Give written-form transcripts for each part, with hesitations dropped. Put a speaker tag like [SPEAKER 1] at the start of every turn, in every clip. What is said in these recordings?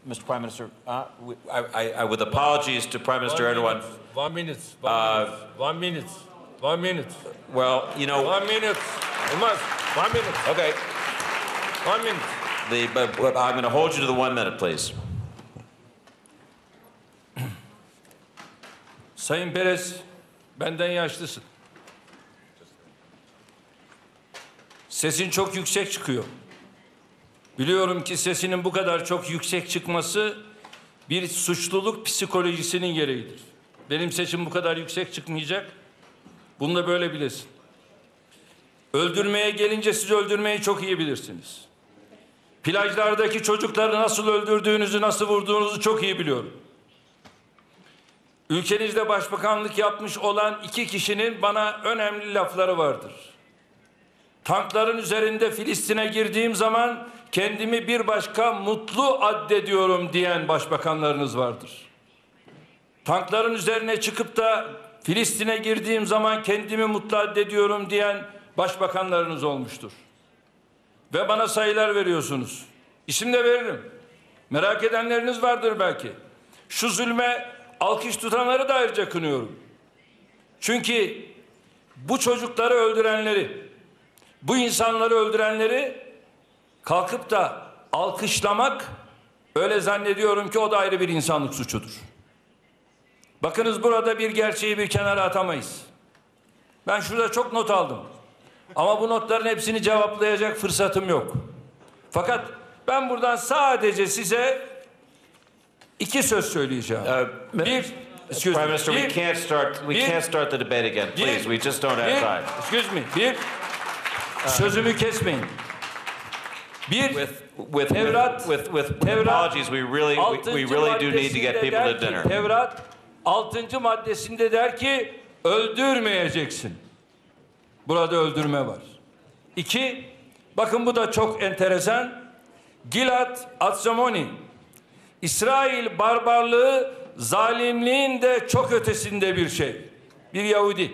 [SPEAKER 1] Mr. Prime Minister, with apologies to Prime Minister Erdogan.
[SPEAKER 2] 1 minute. 1 minute. 1 minute.
[SPEAKER 1] Well, you know.
[SPEAKER 2] 1 minute. Olmaz. 1 minute.
[SPEAKER 1] Okay.
[SPEAKER 2] 1 minute.
[SPEAKER 1] But I'm going to hold you to the 1 minute, please.
[SPEAKER 2] Sayın Perez, benden yaşlısın. Sesin çok yüksek çıkıyor. Biliyorum ki sesinin bu kadar çok yüksek çıkması bir suçluluk psikolojisinin gereğidir. Benim sesim bu kadar yüksek çıkmayacak. Bunu da böyle bilesin. Öldürmeye gelince siz öldürmeyi çok iyi bilirsiniz. Plajlardaki çocukları nasıl öldürdüğünüzü, nasıl vurduğunuzu çok iyi biliyorum. Ülkenizde başbakanlık yapmış olan 2 kişinin bana önemli lafları vardır. Tankların üzerinde Filistin'e girdiğim zaman kendimi bir başka mutlu addediyorum diyen başbakanlarınız vardır. Tankların üzerine çıkıp da Filistin'e girdiğim zaman kendimi mutlu addediyorum diyen başbakanlarınız olmuştur. Ve bana sayılar veriyorsunuz. İsim de veririm. Merak edenleriniz vardır belki. Şu zulme alkış tutanları da ayrıca kınıyorum. Çünkü bu çocukları öldürenleri, bu insanları öldürenleri kalkıp da alkışlamak, öyle zannediyorum ki o da ayrı bir insanlık suçudur. Bakınız, burada bir gerçeği bir kenara atamayız. Ben şurada çok not aldım. Ama bu notların hepsini cevaplayacak fırsatım yok. Fakat ben buradan sadece size 2 söz söyleyeceğim.
[SPEAKER 1] Prime Minister, we can't start the debate again, please. We just don't have time.
[SPEAKER 2] Excuse me. Sözümü kesmeyin.
[SPEAKER 1] With apologies, we really do need to get people to dinner.
[SPEAKER 2] Tevrat 6. maddesinde der ki öldürmeyeceksin. Burada öldürme var. 2, bakın bu da çok enteresan. Gilad Atzamoni, İsrail barbarlığı zalimliğin de çok ötesinde bir şey. Bir Yahudi.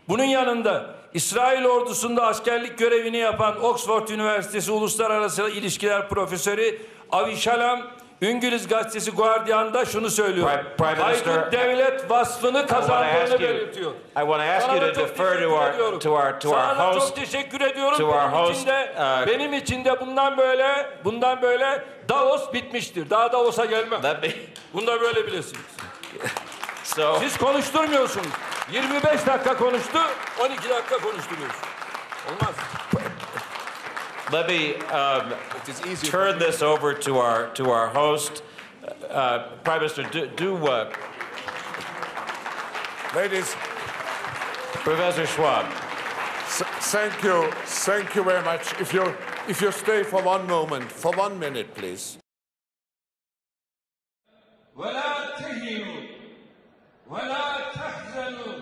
[SPEAKER 2] Bunun yanında İsrail ordusunda askerlik görevini yapan Oxford Üniversitesi Uluslararası İlişkiler Profesörü Avi Shalom, İngiliz gazetesi Guardian'da şunu söylüyor. Haydut devlet vasfını kazandığını belirtiyor.
[SPEAKER 1] I want to ask you to defer to our host.
[SPEAKER 2] Çok teşekkür ediyorum. Benim için de bundan böyle Davos bitmiştir. Daha Davos'a gelmem. Bunu da böyle bilesiniz. Siz konuşturmuyorsunuz. 25 dakika konuştu, 12 dakika konuşturuyorsun. Olmaz.
[SPEAKER 1] Let me turn this over to our host. Prime Minister,
[SPEAKER 3] Ladies,
[SPEAKER 1] Professor Schwab.
[SPEAKER 3] Thank you very much. If you stay for 1 moment, for 1 minute, please.
[SPEAKER 2] ولا تهنوا ولا تحزنوا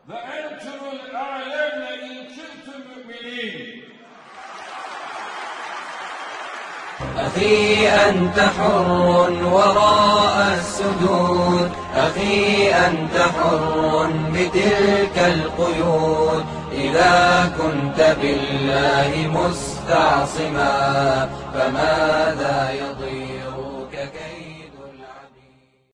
[SPEAKER 2] وأنتم الأعلون إن كنتم مؤمنين.
[SPEAKER 4] أخي أنت حر وراء السدود، أخي أنت حر بتلك القيود، إذا كنت بالله مستعصما فماذا يضير